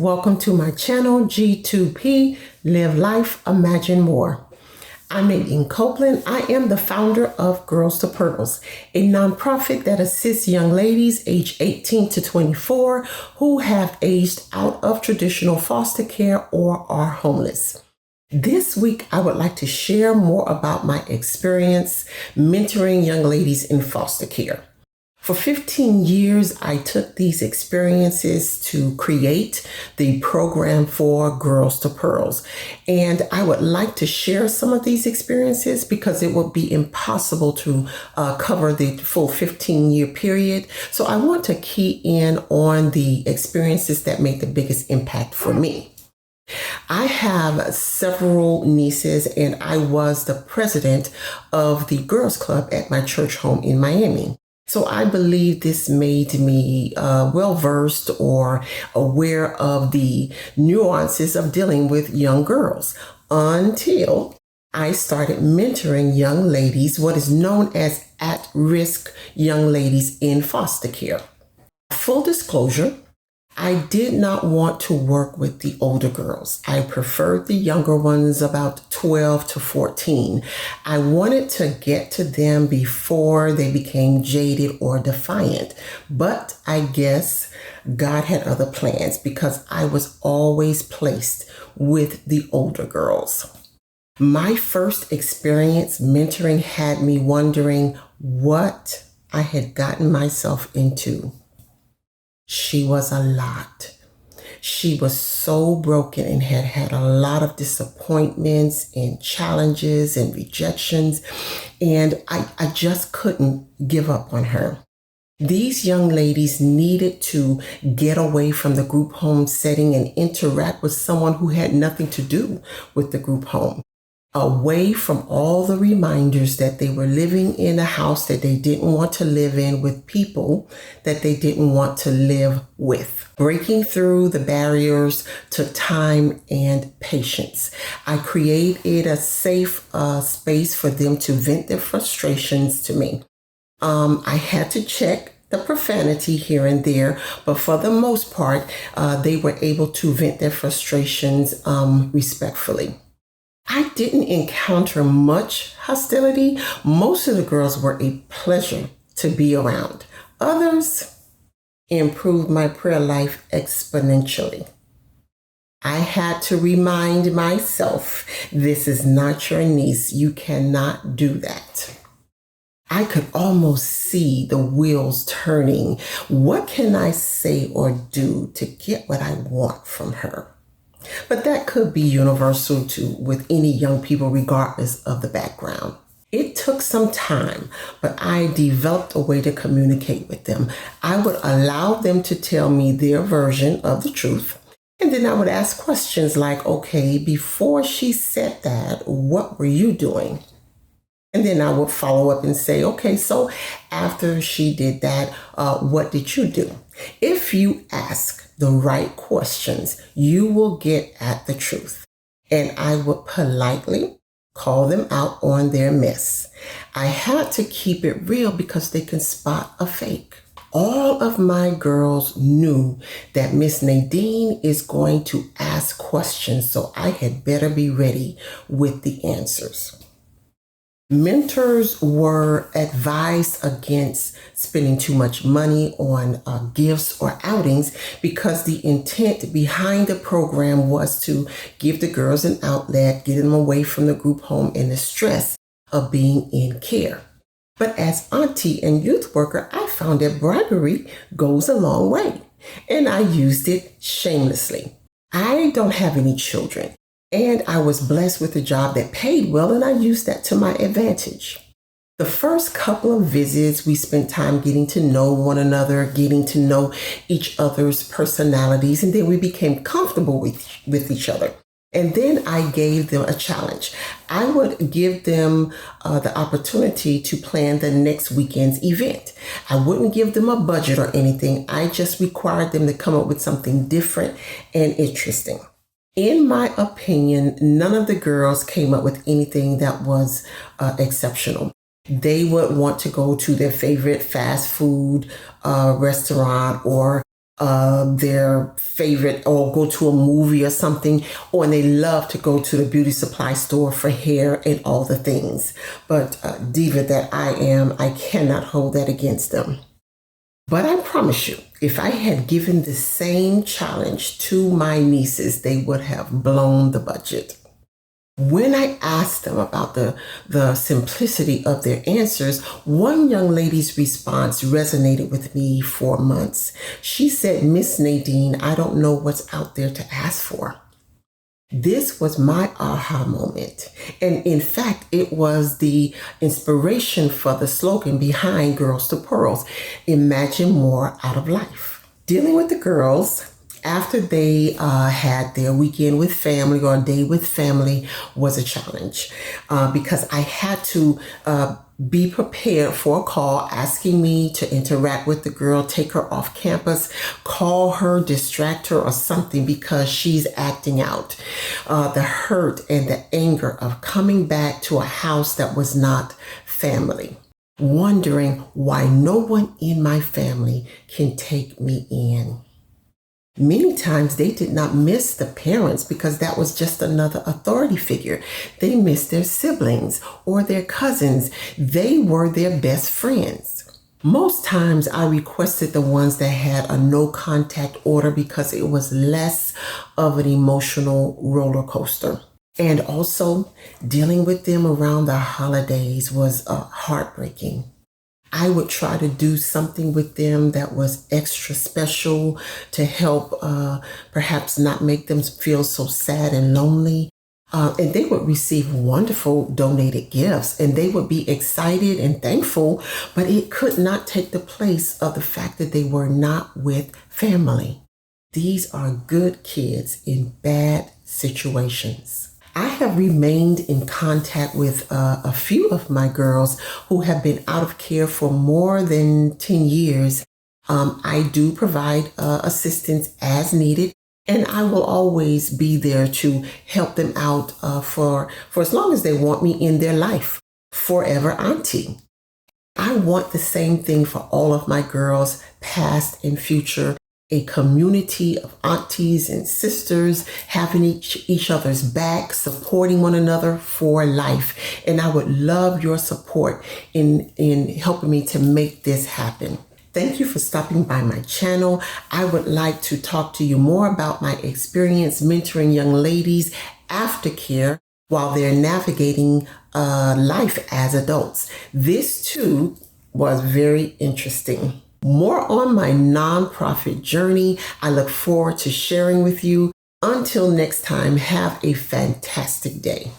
welcome to my channel G2P, Live Life, Imagine More. I'm Nadine Copeland. I am the founder of Girlz to Pearlz, a nonprofit that assists young ladies aged 18 to 24 who have aged out of traditional foster care or are homeless. This week, I would like to share more about my experience mentoring young ladies in foster care. For 15 years, I took these experiences to create the program for Girlz to Pearlz. And I would like to share some of these experiences because it would be impossible to cover the full 15-year period. So I want to key in on the experiences that made the biggest impact for me. I have several nieces, and I was the president of the Girls Club at my church home in Miami. So I believe this made me well-versed or aware of the nuances of dealing with young girls until I started mentoring young ladies, what is known as at-risk young ladies in foster care. Full disclosure, I did not want to work with the older girls. I preferred the younger ones, about 12 to 14. I wanted to get to them before they became jaded or defiant. But I guess God had other plans because I was always placed with the older girls. My first experience mentoring had me wondering what I had gotten myself into. She was a lot. She was so broken and had had a lot of disappointments and challenges and rejections, and I just couldn't give up on her. These young ladies needed to get away from the group home setting and interact with someone who had nothing to do with the group home. Away from all the reminders that they were living in a house that they didn't want to live in with people that they didn't want to live with. Breaking through the barriers took time and patience. I created a safe space for them to vent their frustrations to me. I had to check the profanity here and there, but for the most part, they were able to vent their frustrations respectfully. I didn't encounter much hostility. Most of the girls were a pleasure to be around. Others improved my prayer life exponentially. I had to remind myself, this is not your niece. You cannot do that. I could almost see the wheels turning. What can I say or do to get what I want from her? But that could be universal with any young people, regardless of the background. It took some time, but I developed a way to communicate with them. I would allow them to tell me their version of the truth. And then I would ask questions like, okay, before she said that, what were you doing? And then I would follow up and say, okay, so after she did that, what did you do? If you ask the right questions, you will get at the truth. And I would politely call them out on their mess. I had to keep it real because they can spot a fake. All of my girls knew that Miss Nadine is going to ask questions, so I had better be ready with the answers. Mentors were advised against spending too much money on gifts or outings because the intent behind the program was to give the girls an outlet, get them away from the group home and the stress of being in care. But as auntie and youth worker, I found that bribery goes a long way, and I used it shamelessly. I don't have any children. And I was blessed with a job that paid well, and I used that to my advantage. The first couple of visits, we spent time getting to know one another, getting to know each other's personalities, and then we became comfortable with each other. And then I gave them a challenge. I would give them the opportunity to plan the next weekend's event. I wouldn't give them a budget or anything. I just required them to come up with something different and interesting. In my opinion, none of the girls came up with anything that was exceptional. They would want to go to their favorite fast food restaurant or their favorite, or go to a movie or something, or they love to go to the beauty supply store for hair and all the things. But diva that I am, I cannot hold that against them. But I promise you, if I had given the same challenge to my nieces, they would have blown the budget. When I asked them about the simplicity of their answers, one young lady's response resonated with me for months. She said, "Miss Nadine, I don't know what's out there to ask for." This was my aha moment. And in fact, it was the inspiration for the slogan behind Girls to Pearls: imagine more out of life. Dealing with the girls after they had their weekend with family or a day with family was a challenge because I had to be prepared for a call asking me to interact with the girl, take her off campus, call her, distract her or something because she's acting out. The hurt and the anger of coming back to a house that was not family. Wondering why no one in my family can take me in. Many times they did not miss the parents because that was just another authority figure. They missed their siblings or their cousins. They were their best friends. Most times I requested the ones that had a no contact order because it was less of an emotional roller coaster. And also dealing with them around the holidays was heartbreaking. I would try to do something with them that was extra special to help perhaps not make them feel so sad and lonely. And they would receive wonderful donated gifts and they would be excited and thankful, but it could not take the place of the fact that they were not with family. These are good kids in bad situations. I have remained in contact with a few of my girls who have been out of care for more than 10 years. I do provide assistance as needed, and I will always be there to help them out for as long as they want me in their life. Forever auntie. I want the same thing for all of my girls, past and future. A community of aunties and sisters having each other's back, supporting one another for life. And I would love your support in helping me to make this happen. Thank you for stopping by my channel. I would like to talk to you more about my experience mentoring young ladies aftercare while they're navigating life as adults. This too was very interesting. More on my nonprofit journey. I look forward to sharing with you. Until next time, have a fantastic day.